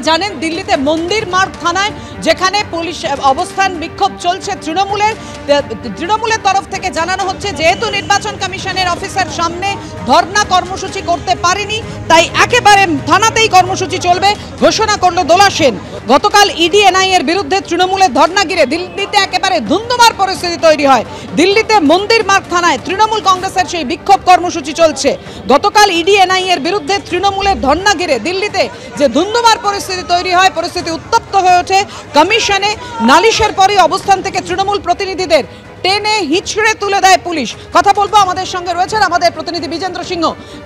জানেন দিল্লিতে মন্দির মার্গ থানায় যেখানে পুলিশ অবস্থান বিক্ষোভ চলছে তৃণমূলের তরফ থেকে জানানো হচ্ছে যেহেতু নির্বাচন কমিশনের অফিসের সামনে ধর্ণা কর্মসূচি করতে পারেনি তাই একেবারে থানাতেই কর্মসূচি চলবে ঘোষণা করলো দোলা সেন। গতকাল ইডি এনআইএ এর বিরুদ্ধে তৃণমূলের ধর্ণা ঘিরে দিল্লিতে একেবারে ধুন্ধুমার পরিস্থিতি তৈরি হয়। দিল্লিতে মন্দির মার্গ থানায় তৃণমূল কংগ্রেসের সেই বিক্ষোভ কর্মসূচি চলছে। গতকাল ইডি এনআইএ এর বিরুদ্ধে তৃণমূলের ধর্ণা ঘিরে দিল্লিতে যে ধুন্ধুমার পরিস্থিতি তৈরি হয়, পরিস্থিতি উত্তপ্ত হয়ে ওঠে। কমিশনে নালিশের পরই অবস্থান থেকে তৃণমূল প্রতিনিধিদের টেনে হিঁচড়ে তুলে দেয় পুলিশ। কথা বলবো, আমাদের সঙ্গে রয়েছেন আমাদের প্রতিনিধি বিজেন্দ্র সিংহ।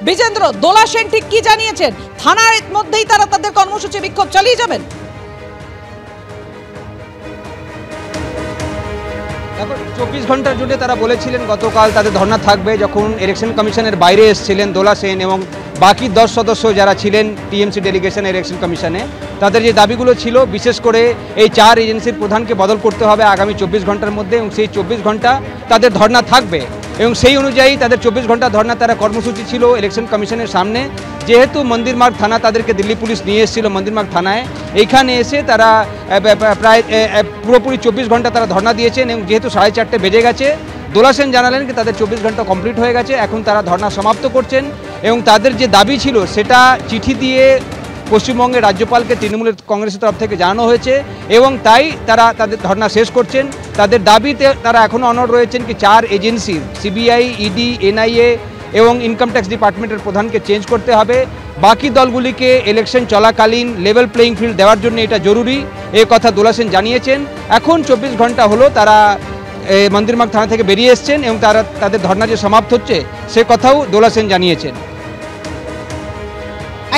বিজেন্দ্র, দোলা সেন ঠিক কি জানিয়েছেন? থানার মধ্যেই তারা তাদের কর্মসূচি বিক্ষোভ চালিয়ে যাবেন? 24 ঘন্টার জন্য তারা বলেছিলেন গতকাল তাদের ধর্ণা থাকবে। যখন ইলেকশন কমিশনের বাইরে এসেছিলেন দোলা সেন এবং বাকি 10 সদস্য যারা ছিলেন টিএমসি ডেলিগেশন ইলেকশন কমিশনে, তাদের যে দাবিগুলো ছিল বিশেষ করে এই 4 এজেন্সির প্রধানকে বদল করতে হবে আগামী 24 ঘন্টার মধ্যে এবং সেই 24 ঘন্টা তাদের ধর্ণা থাকবে এবং সেই অনুযায়ী তাদের 24 ঘন্টা ধর্ণা তারা কর্মসূচি ছিল ইলেকশন কমিশনের সামনে। যেহেতু মন্দির মার্গ থানা তাদেরকে দিল্লি পুলিশ নিয়ে এসেছিল মন্দির মার্গ থানায়, এইখানে এসে তারা প্রায় পুরোপুরি 24 ঘন্টা তারা ধর্ণা দিয়েছেন এবং যেহেতু 4:30 বেজে গেছে, দোলা সেন জানালেন কি তাদের 24 ঘন্টা কমপ্লিট হয়ে গেছে, এখন তারা ধর্ণা সমাপ্ত করছেন এবং তাদের যে দাবি ছিল সেটা চিঠি দিয়ে পশ্চিমবঙ্গের রাজ্যপালকে তৃণমূলের কংগ্রেসের তরফ থেকে জানানো হয়েছে এবং তাই তারা তাদের ধর্ণা শেষ করছেন। তাদের দাবিতে তারা এখনও অনড় রয়েছেন কি 4 এজেন্সির সিবিআই, ইডি, এনআইএ এবং ইনকাম ট্যাক্স ডিপার্টমেন্টের প্রধানকে চেঞ্জ করতে হবে। বাকি দলগুলিকে ইলেকশন চলাকালীন লেভেল প্লেইং ফিল্ড দেওয়ার জন্য এটা জরুরি, এই কথা দোলা সেন জানিয়েছেন। এখন 24 ঘন্টা হলো তারা মন্দির মার্গ থানা থেকে বেরিয়ে এসছেন এবং তারা তাদের ধর্ণা যে সমাপ্ত হচ্ছে সে কথাও দোলা সেন জানিয়েছেন।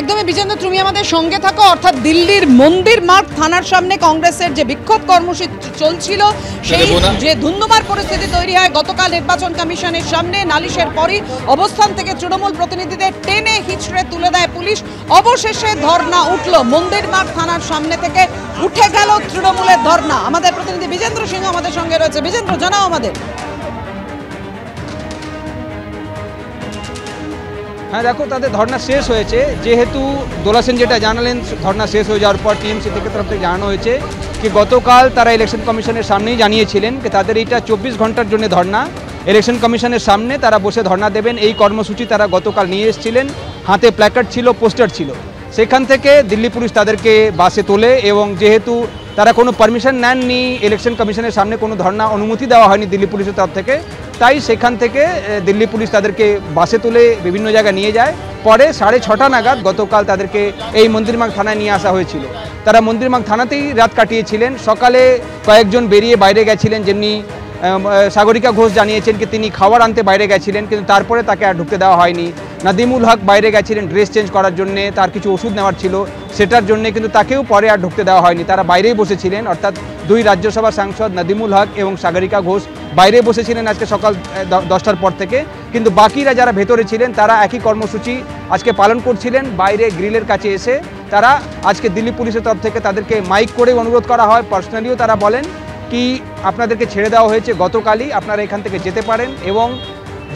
একদমই বিজেন্দ্র, তুমি আমাদের সঙ্গে থাকো। অর্থাৎ দিল্লির মন্দির মার্গ থানার সামনে কংগ্রেসের যে বিক্ষোভ কর্মসূচি চলছিল সেই যে ধুন্ধুমার পরিস্থিতি তৈরি হয় গতকাল নির্বাচন কমিশনের সামনে, নালিশের পরই অবস্থান থেকে তৃণমূল প্রতিনিধিদের টেনে হিঁচড়ে তুলে দেয় পুলিশ। অবশেষে ধর্ণা উঠল মন্দির মার্গ থানার সামনে থেকে, উঠে গেল তৃণমূলের ধর্ণা। আমাদের প্রতিনিধি বিজেন্দ্র সিংহ আমাদের সঙ্গে রয়েছে। বিজেন্দ্র, জানাও আমাদের। হ্যাঁ দেখো, তাদের ধর্ণা শেষ হয়েছে। যেহেতু দোলা সেন যেটা জানালেন ধর্ণা শেষ হয়ে যাওয়ার পর টিএমসি থেকে তরফ থেকে জানানো হয়েছে কি গতকাল তারা ইলেকশন কমিশনের সামনেই জানিয়েছিলেন কি তাদের এইটা 24 ঘন্টার জন্য ধর্ণা, ইলেকশন কমিশনের সামনে তারা বসে ধর্ণা দেবেন। এই কর্মসূচি তারা গতকাল নিয়ে এসেছিলেন, হাতে প্ল্যাকার্ড ছিল, পোস্টার ছিল। সেখান থেকে দিল্লি পুলিশ তাদেরকে বাসে তোলে এবং যেহেতু তারা কোনো পারমিশন নেননি, ইলেকশন কমিশনের সামনে কোনো ধর্ণা অনুমতি দেওয়া হয়নি দিল্লি পুলিশের তরফ থেকে, তাই সেখান থেকে দিল্লি পুলিশ তাদেরকে বাসে তুলে বিভিন্ন জায়গায় নিয়ে যায়। পরে 6:30 নাগাদ গতকাল তাদেরকে এই মন্দির মার্গ থানায় নিয়ে আসা হয়েছিল। তারা মন্দির মার্গ থানাতেই রাত কাটিয়েছিলেন। সকালে কয়েকজন বেরিয়ে বাইরে গেছিলেন, যেমনি সাগরিকা ঘোষ জানিয়েছেন কি তিনি খাবার আনতে বাইরে গেছিলেন, কিন্তু তারপরে তাকে আর ঢুকতে দেওয়া হয়নি। নাদিমুল হক বাইরে গেছিলেন ড্রেস চেঞ্জ করার জন্যে, তার কিছু ওষুধ নেওয়ার ছিল সেটার জন্যে, কিন্তু তাকেও পরে আর ঢুকতে দেওয়া হয়নি। তারা বাইরেই বসেছিলেন, অর্থাৎ 2 রাজ্যসভা সাংসদ নাদিমুল হক এবং সাগরিকা ঘোষ বাইরে বসেছিলেন আজকে সকাল 10টার পর থেকে, কিন্তু বাকিরা যারা ভেতরে ছিলেন তারা একই কর্মসূচি আজকে পালন করছিলেন। বাইরে গ্রিলের কাছে এসে তারা আজকে দিল্লি পুলিশের তরফ থেকে তাদেরকে মাইক করে অনুরোধ করা হয়, পার্সোনালিও তারা বলেন কি আপনাদেরকে ছেড়ে দেওয়া হয়েছে গতকালই, আপনারা এখান থেকে যেতে পারেন এবং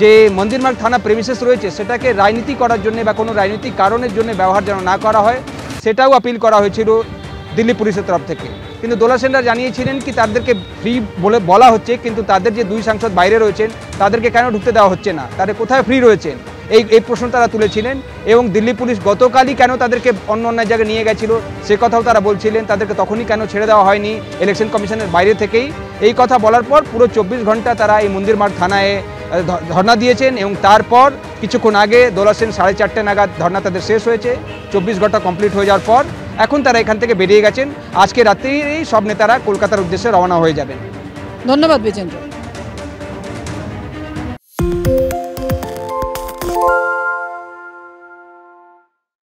যে মন্দির মার্গ থানা প্রেমিসেস রয়েছে সেটাকে রাজনীতি করার জন্য বা কোনো রাজনৈতিক কারণের জন্য ব্যবহার যেন না করা হয় সেটাও আপিল করা হয়েছিল দিল্লি পুলিশের তরফ থেকে। কিন্তু দোলা সেনরা জানিয়েছিলেন কি তাদেরকে ফ্রি বলে বলা হচ্ছে, কিন্তু তাদের যে 2 সাংসদ বাইরে রয়েছেন তাদেরকে কেন ঢুকতে দেওয়া হচ্ছে না, তাদের কোথায় ফ্রি রয়েছেন, এই প্রশ্ন তারা তুলেছিলেন। এবং দিল্লি পুলিশ গতকালই কেন তাদেরকে অন্য জায়গায় নিয়ে গেছিল সে কথাও তারা বলছিলেন, তাদেরকে তখনই কেন ছেড়ে দেওয়া হয়নি ইলেকশন কমিশনের বাইরে থেকেই। এই কথা বলার পর পুরো 24 ঘন্টা তারা এই মন্দির মার্গ থানায় ধর্ণা দিয়েছেন এবং তারপর কিছুক্ষণ আগে দোলা সেন 4:30 নাগাদ ধর্ণা তাদের শেষ হয়েছে। 24 ঘন্টা কমপ্লিট হয়ে যাওয়ার পর এখন তারা এখান থেকে বেরিয়ে গেছেন। আজকে রাতেই সব নেতারা কলকাতার উদ্দেশ্যে রওনা হয়ে যাবেন। ধন্যবাদ বিজেন্দ্র।